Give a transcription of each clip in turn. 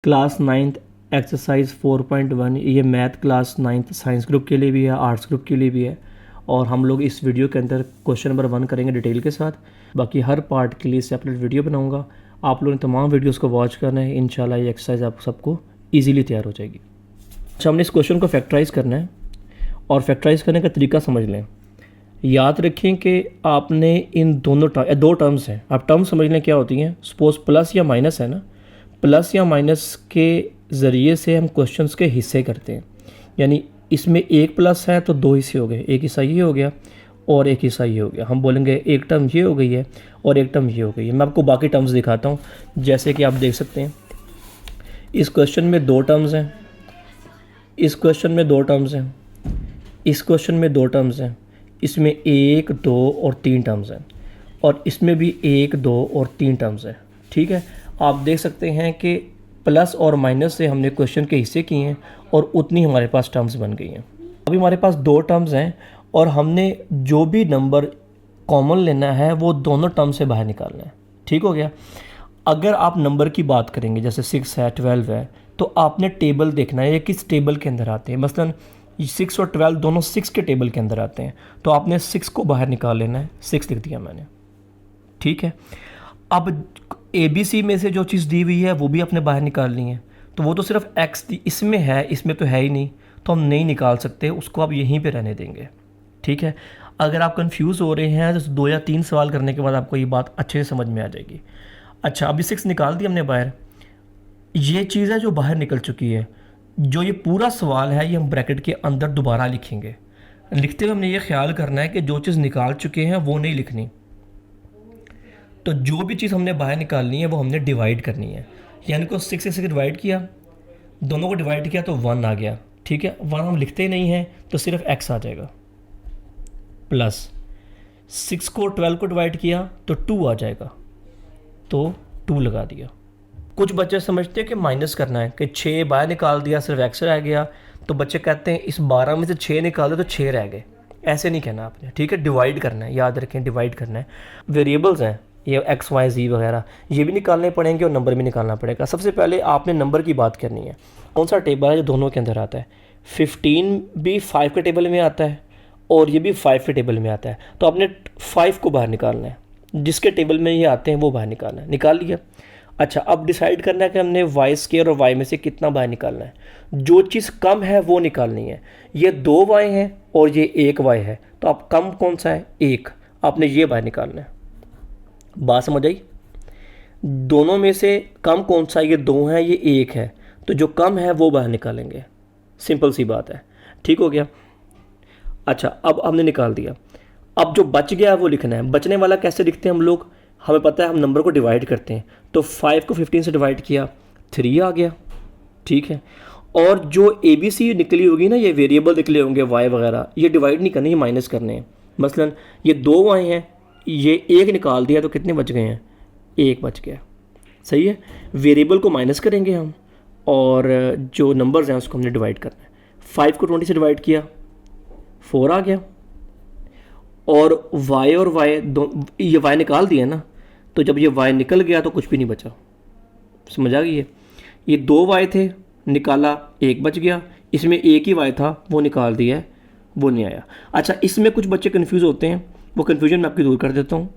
Class 9th exercise 4.1 ये math class 9th science group के लिए भी है, आर्ट्स ग्रुप के लिए भी है। और हम लोग इस वीडियो के अंदर क्वेश्चन नंबर 1 करेंगे डिटेल के साथ। बाकी हर पार्ट के लिए सेपरेट वीडियो बनाऊंगा। आप लोगों ने तमाम वीडियोस को वॉच करना है। इंशाल्लाह ये एक्सरसाइज आप सबको ईजीली तैयार हो जाएगी। अच्छा, हमने इस क्वेश्चन को फैक्टराइज करना है और फैक्टराइज करने का तरीका समझ लें। याद रखें कि आपने इन दोनों दो टर्म्स हैं, आप टर्म समझ लें क्या होती हैं। सपोज प्लस या माइनस है ना, प्लस या माइनस के ज़रिए से हम क्वेश्चंस के हिस्से करते हैं। यानी इसमें एक प्लस है तो दो हिस्से हो गए, एक हिस्सा ये हो गया और एक हिस्सा ये हो गया। हम बोलेंगे एक टर्म ये हो गई है और एक टर्म ये हो गई है। मैं आपको बाकी टर्म्स दिखाता हूँ। जैसे कि आप देख सकते हैं इस क्वेश्चन में दो टर्म्स हैं, इस क्वेश्चन में दो टर्म्स हैं, इस क्वेश्चन में दो टर्म्स हैं, इसमें एक, दो और तीन टर्म्स हैं, और इसमें भी एक, दो और तीन टर्म्स हैं। ठीक है, आप देख सकते हैं कि प्लस और माइनस से हमने क्वेश्चन के हिस्से किए हैं और उतनी हमारे पास टर्म्स बन गई हैं। अभी हमारे पास दो टर्म्स हैं और हमने जो भी नंबर कॉमन लेना है वो दोनों टर्म से बाहर निकालना है। ठीक हो गया। अगर आप नंबर की बात करेंगे जैसे 6 है, 12 है, तो आपने टेबल देखना है ये किस टेबल के अंदर आते हैं। मसलन 6 और 12 दोनों 6 के टेबल के अंदर आते हैं, तो आपने 6 को बाहर निकाल लेना है। 6 लिख दिया मैंने। ठीक है, अब ABC में से जो चीज़ दी हुई है वो भी आपने बाहर निकालनी है। तो वो तो सिर्फ X इसमें है, इसमें तो है ही नहीं, तो हम नहीं निकाल सकते, उसको आप यहीं पे रहने देंगे। ठीक है, अगर आप कंफ्यूज हो रहे हैं तो 2 या 3 सवाल करने के बाद आपको ये बात अच्छे से समझ में आ जाएगी। अच्छा, अभी 6 निकाल दी हमने बाहर। ये चीज़ है जो बाहर निकल चुकी है। जो ये पूरा सवाल है ये हम ब्रैकेट के अंदर दोबारा लिखेंगे। लिखते हुए हमने ये ख्याल करना है कि जो चीज़ निकाल चुके हैं वो नहीं लिखनी। तो जो भी चीज़ हमने बाहर निकालनी है वो हमने डिवाइड करनी है। यानी को 6 से डिवाइड किया, दोनों को डिवाइड किया तो 1 आ गया। ठीक है, 1 हम लिखते नहीं हैं तो सिर्फ x आ जाएगा। प्लस 6 को 12 को डिवाइड किया तो 2 आ जाएगा, तो 2 लगा दिया। कुछ बच्चे समझते हैं कि माइनस करना है, कि 6 बाहर निकाल दिया सिर्फ x रह गया, तो बच्चे कहते हैं इस 12 में से 6 निकाल दो तो 6 रह गए। ऐसे नहीं कहना आपने। ठीक है, डिवाइड करना है, याद रखें डिवाइड करना है। वेरिएबल्स हैं ये x, y, z वगैरह, ये भी निकालने पड़ेंगे और नंबर भी निकालना पड़ेगा। सबसे पहले आपने नंबर की बात करनी है। कौन सा टेबल है जो दोनों के अंदर आता है। 15 भी 5 के टेबल में आता है और ये भी 5 के टेबल में आता है, तो आपने 5 को बाहर निकालना है। जिसके टेबल में ये आते हैं वो बाहर निकालना है। निकाल लिया। अच्छा, अब डिसाइड करना है कि हमने y स्क्वायर और y में से कितना बाहर निकालना है। जो चीज़ कम है वो निकालनी है। ये 2y है और ये 1y है, तो आप कम कौन सा है, 1, आपने ये बाहर निकालना है। बात समझ आई। दोनों में से कम कौन सा, ये 2 है, ये 1 है, तो जो कम है वो बाहर निकालेंगे। सिंपल सी बात है। ठीक हो गया। अच्छा, अब हमने निकाल दिया। अब जो बच गया वो लिखना है। बचने वाला कैसे लिखते हैं हम लोग, हमें पता है हम नंबर को डिवाइड करते हैं। तो 5 को 15 से डिवाइड किया, 3 आ गया। ठीक है, और जो ABC निकली होगी ना, ये वेरिएबल निकले होंगे y वगैरह, ये डिवाइड नहीं करने, ये माइनस करने हैं। मसलन ये 2 y हैं, ये 1 निकाल दिया तो कितने बच गए हैं, 1 बच गया। सही है, वेरिएबल को माइनस करेंगे हम और जो नंबर्स हैं उसको हमने डिवाइड करना है। 5 को 20 से डिवाइड किया, 4 आ गया। और y और y ये y निकाल दिया ना, तो जब ये y निकल गया तो कुछ भी नहीं बचा। समझ आ गई है। ये 2y थे, निकाला, 1 बच गया। इसमें एक ही y था, वो निकाल दिया है, वो नहीं आया। अच्छा, इसमें कुछ बच्चे कंफ्यूज होते हैं, वो कन्फ्यूजन मैं आपकी दूर कर देता हूँ।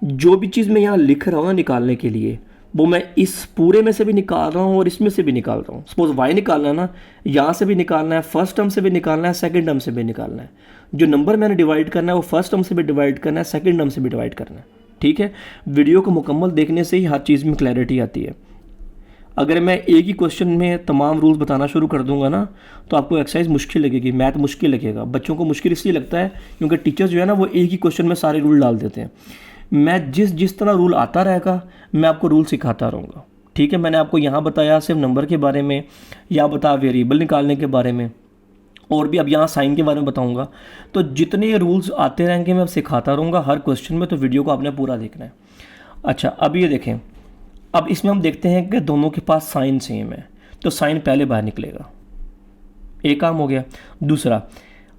जो भी चीज़ मैं यहाँ लिख रहा हूँ ना निकालने के लिए, वो मैं इस पूरे में से भी निकाल रहा हूँ और इसमें से भी निकाल रहा हूँ। सपोज y निकालना है ना, यहाँ से भी निकालना है, फर्स्ट टर्म से भी निकालना है, सेकंड टर्म से भी निकालना है। जो नंबर मैंने डिवाइड करना है वो फर्स्ट टर्म से भी डिवाइड करना है, सेकंड टर्म से भी डिवाइड करना है। ठीक है, वीडियो को मुकम्मल देखने से ही हर चीज़ में क्लैरिटी आती है। अगर मैं एक ही क्वेश्चन में तमाम रूल्स बताना शुरू कर दूंगा ना, तो आपको एक्सरसाइज मुश्किल लगेगी, मैथ मुश्किल लगेगा। बच्चों को मुश्किल इसलिए लगता है क्योंकि टीचर्स जो है ना वो एक ही क्वेश्चन में सारे रूल डाल देते हैं। मैं जिस तरह रूल आता रहेगा मैं आपको रूल सिखाता रहूँगा। ठीक है, मैंने आपको यहाँ बताया सिर्फ नंबर के बारे में, या बताया वेरिएबल निकालने के बारे में, और भी अब यहाँ साइन के बारे में बताऊँगा। तो जितने रूल्स आते रहेंगे मैं सिखाता रहूँगा हर क्वेश्चन में, तो वीडियो को आपने पूरा देखना है। अच्छा, अब ये देखें, अब इसमें हम देखते हैं कि दोनों के पास साइन सेम है, तो साइन पहले बाहर निकलेगा। एक काम हो गया। दूसरा,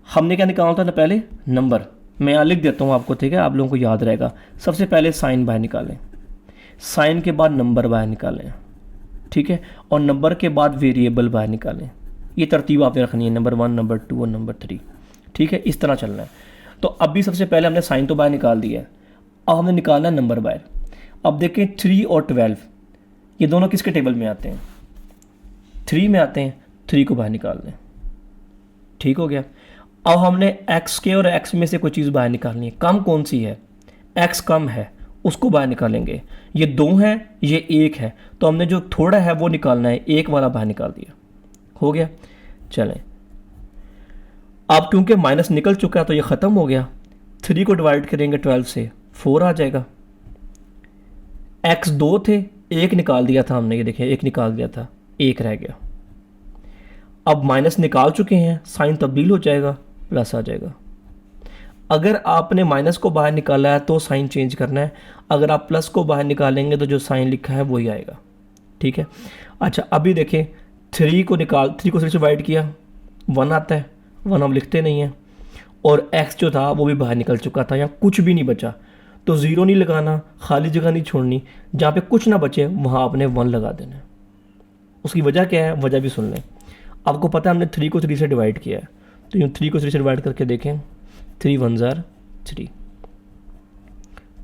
हमने क्या निकालना था ना, पहले नंबर। मैं यहाँ लिख देता हूँ आपको, ठीक है, आप लोगों को याद रहेगा। सबसे पहले साइन बाहर निकालें, साइन के बाद नंबर बाहर निकालें। ठीक है, और नंबर के बाद वेरिएबल बाहर निकालें। ये तरतीब आपने रखनी है, नंबर 1, नंबर 2 और नंबर 3, ठीक है, इस तरह चलना है। तो अभी सबसे पहले हमने साइन तो बाहर निकाल दिया है, अब हमने निकालना है नंबर बाहर। अब देखें 3 और 12 ये दोनों किसके टेबल में आते हैं, 3 में आते हैं, 3 को बाहर निकाल दें, ठीक हो गया। अब हमने x के और x में से कोई चीज़ बाहर निकालनी है, कम कौन सी है, x कम है, उसको बाहर निकालेंगे। ये 2 है, ये 1 है, तो हमने जो थोड़ा है वो निकालना है, 1 वाला बाहर निकाल दिया, हो गया। चलें, अब क्योंकि माइनस निकल चुका है तो ये ख़त्म हो गया। 3 को डिवाइड करेंगे 12 से, 4 आ जाएगा। x 2 थे, 1 निकाल दिया था हमने, ये देखें 1 निकाल दिया था, 1 रह गया। अब माइनस निकाल चुके हैं, साइन तब्दील हो जाएगा, प्लस आ जाएगा। अगर आपने माइनस को बाहर निकाला है तो साइन चेंज करना है, अगर आप प्लस को बाहर निकालेंगे तो जो साइन लिखा है वही आएगा, ठीक है। अच्छा, अभी देखें 3 को 3 से डिवाइड किया, 1 आता है, 1 हम लिखते नहीं हैं, और x जो था वो भी बाहर निकल चुका था, यहाँ कुछ भी नहीं बचा, तो 0 नहीं लगाना, खाली जगह नहीं छोड़नी, जहाँ पे कुछ ना बचे वहाँ आपने 1 लगा देना है। उसकी वजह क्या है, वजह भी सुन लें। आपको पता है हमने 3 को 3 से डिवाइड किया है, तो यूँ 3 को 3 से डिवाइड करके देखें, 3 1 जार 3,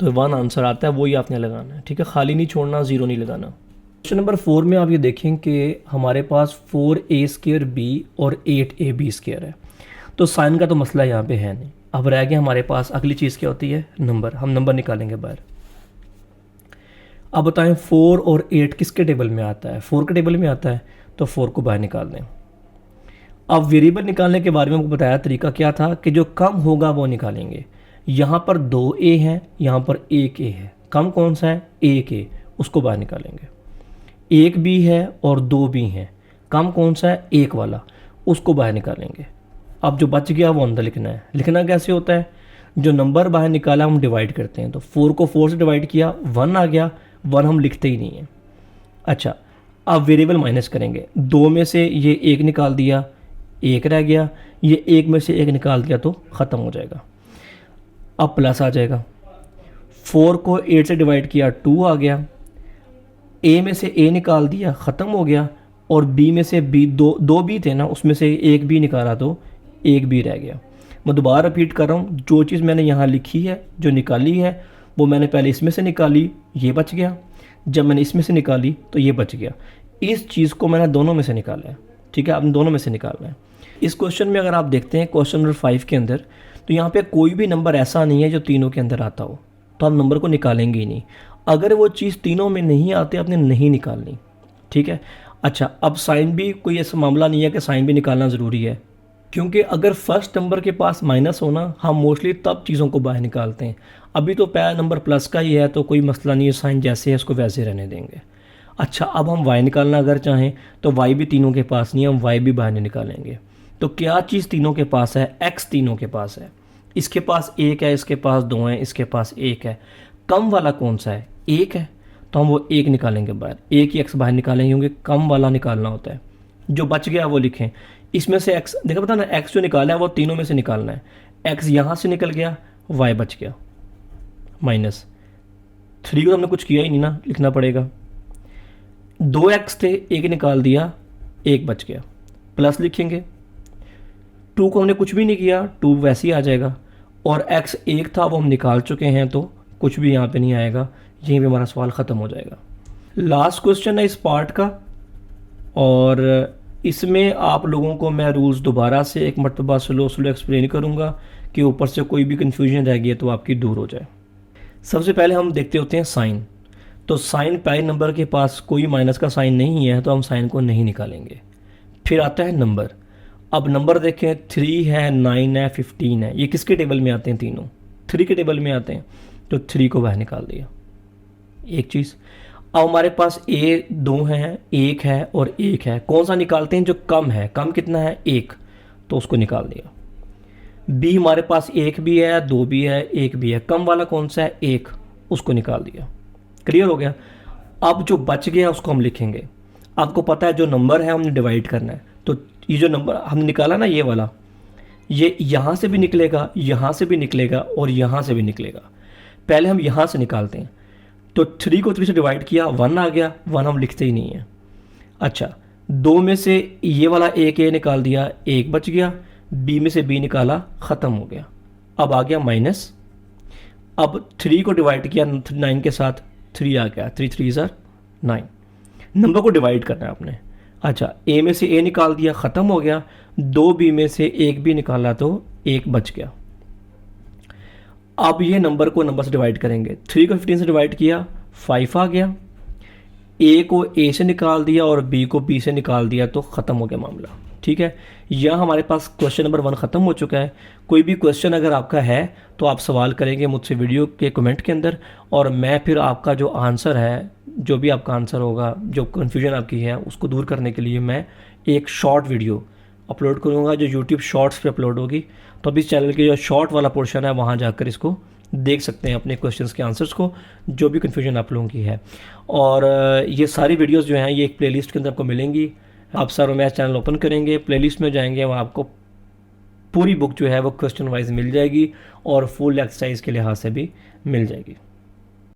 तो 1 आंसर आता है, वही आपने लगाना है, ठीक है, खाली नहीं छोड़ना, 0 नहीं लगाना। क्वेश्चन नंबर 4 में आप ये देखें कि हमारे पास 4a² और 8ab² है, तो साइन का तो मसला यहाँ पे है नहीं। अब रह गया हमारे पास अगली चीज़ क्या होती है, नंबर। हम नंबर निकालेंगे बाहर। अब बताएं 4 और 8 किसके टेबल में आता है, 4 के टेबल में आता है, तो 4 को बाहर निकाल दें। अब वेरिएबल निकालने के बारे में आपको बताया तरीका क्या था कि जो कम होगा वो निकालेंगे। यहाँ पर 2a है, यहाँ पर 1a है, कम कौन सा है, 1a, उसको बाहर निकालेंगे। 1b है और 2b है, कम कौन सा है, 1 वाला, उसको बाहर निकालेंगे। अब जो बच गया वो अंदर लिखना है। लिखना कैसे होता है, जो नंबर बाहर निकाला हम डिवाइड करते हैं, तो 4 को 4 से डिवाइड किया, 1 आ गया, 1 हम लिखते ही नहीं है। अच्छा, अब वेरिएबल माइनस करेंगे, 2 में से ये 1 निकाल दिया, 1 रह गया, ये 1 में से 1 निकाल दिया तो ख़त्म हो जाएगा। अब प्लस आ जाएगा, 4 को 8 से डिवाइड किया, 2 आ गया, a में से a निकाल दिया, ख़त्म हो गया, और b में से b, दो b थे ना, उसमें से 1 b निकाला तो 1 b रह गया। मैं दोबारा रिपीट कर रहा हूँ, जो चीज़ मैंने यहाँ लिखी है, जो निकाली है, वो मैंने पहले इसमें से निकाली, ये बच गया, जब मैंने इसमें से निकाली तो ये बच गया। इस चीज़ को मैंने दोनों में से निकाला है, ठीक है, अब दोनों में से निकालना है। इस क्वेश्चन में अगर आप देखते हैं क्वेश्चन नंबर 5 के अंदर, तो यहाँ पे कोई भी नंबर ऐसा नहीं है जो तीनों के अंदर आता हो, तो हम नंबर को निकालेंगे ही नहीं। अगर वो चीज़ तीनों में नहीं आती, आपने नहीं निकालनी, ठीक है। अच्छा, अब साइन भी कोई ऐसा मामला नहीं है कि साइन भी निकालना ज़रूरी है, क्योंकि अगर फर्स्ट नंबर के पास माइनस होना, हम मोस्टली तब चीज़ों को बाहर निकालते हैं। अभी तो पहला नंबर प्लस का ही है, तो कोई मसला नहीं है, साइन जैसे है उसको वैसे रहने देंगे। अच्छा, अब हम y निकालना अगर चाहें तो y भी तीनों के पास नहीं है, हम y भी बाहर नहीं निकालेंगे। तो क्या चीज़ तीनों के पास है, x तीनों के पास है। इसके पास 1 है, इसके पास 2 है, इसके पास 1 है, कम वाला कौन सा है, 1 है, तो हम वो 1 निकालेंगे बाहर, 1 ही x बाहर निकालेंगे, क्योंकि कम वाला निकालना होता है। जो बच गया वो लिखें, इसमें से x देखा, पता ना, x जो निकाला है वो तीनों में से निकालना है। x यहाँ से निकल गया, y बच गया, माइनस 3 को हमने कुछ किया ही नहीं ना, लिखना पड़ेगा। 2x थे, 1 निकाल दिया, 1 बच गया, प्लस लिखेंगे। 2 को हमने कुछ भी नहीं किया, 2 वैसे ही आ जाएगा, और x 1 था वो हम निकाल चुके हैं, तो कुछ भी यहाँ पे नहीं आएगा, यहीं पे हमारा सवाल ख़त्म हो जाएगा। लास्ट क्वेश्चन है इस पार्ट का, और इसमें आप लोगों को मैं रूल्स दोबारा से एक मरतबा स्लो एक्सप्लेन करूँगा कि ऊपर से कोई भी कन्फ्यूजन रह गई है तो आपकी दूर हो जाए। सबसे पहले हम देखते होते हैं साइन। तो साइन पहले नंबर के पास कोई माइनस का साइन नहीं है, तो हम साइन को नहीं निकालेंगे। फिर आता है नंबर। अब नंबर देखें, 3 है, 9 है, 15 है, ये किसके टेबल में आते हैं, तीनों 3 के टेबल में आते हैं, तो 3 को बाहर निकाल दिया, एक चीज़। अब हमारे पास a 2 है, 1 है और 1 है, कौन सा निकालते हैं, जो कम है, कम कितना है, 1, तो उसको निकाल दिया। b हमारे पास 1 भी है, 2 भी है, 1 भी है, कम वाला कौन सा है, 1, उसको निकाल दिया। क्लियर हो गया। अब जो बच गया उसको हम लिखेंगे। आपको पता है जो नंबर है हमने डिवाइड करना है, तो ये जो नंबर हमने निकाला ना, ये वाला, ये यहाँ से भी निकलेगा, यहाँ से भी निकलेगा और यहाँ से भी निकलेगा। पहले हम यहाँ से निकालते हैं, तो 3 को 3 से डिवाइड किया, 1 आ गया, 1 हम लिखते ही नहीं है। अच्छा, 2 में से ये वाला एक ए निकाल दिया, एक बच गया, बी में से बी निकाला, ख़त्म हो गया। अब आ गया माइनस, अब 3 को डिवाइड किया 9 के साथ, 3 आ गया, 3 3 ज़ार 9। नंबर को डिवाइड करना है आपने। अच्छा, ए में से ए निकाल दिया, ख़त्म हो गया, 2 बी में से एक बी निकाला तो एक बच गया। अब ये नंबर को नंबर से डिवाइड करेंगे, 3 को 15 से डिवाइड किया, 5 आ गया, ए को ए से निकाल दिया और बी को बी से निकाल दिया तो ख़त्म हो गया मामला। ठीक है, यह हमारे पास क्वेश्चन नंबर 1 ख़त्म हो चुका है। कोई भी क्वेश्चन अगर आपका है तो आप सवाल करेंगे मुझसे वीडियो के कमेंट के अंदर, और मैं फिर आपका जो आंसर है, जो भी आपका आंसर होगा, जो कन्फ्यूजन आपकी है, उसको दूर करने के लिए मैं एक शॉर्ट वीडियो अपलोड करूँगा जो यूट्यूब शॉर्ट्स पे अपलोड होगी। तो अभी इस चैनल के जो शॉर्ट वाला पोर्शन है वहाँ जाकर इसको देख सकते हैं, अपने क्वेश्चंस के आंसर्स को, जो भी कन्फ्यूजन आप लोगों की है। और ये सारी वीडियोस जो हैं ये एक प्लेलिस्ट के अंदर आपको मिलेंगी। आप सर मैथ चैनल ओपन करेंगे, प्लेलिस्ट में जाएंगे, वहाँ आपको पूरी बुक जो है वो क्वेश्चन वाइज मिल जाएगी और फुल एक्सरसाइज के लिहाज से भी मिल जाएगी।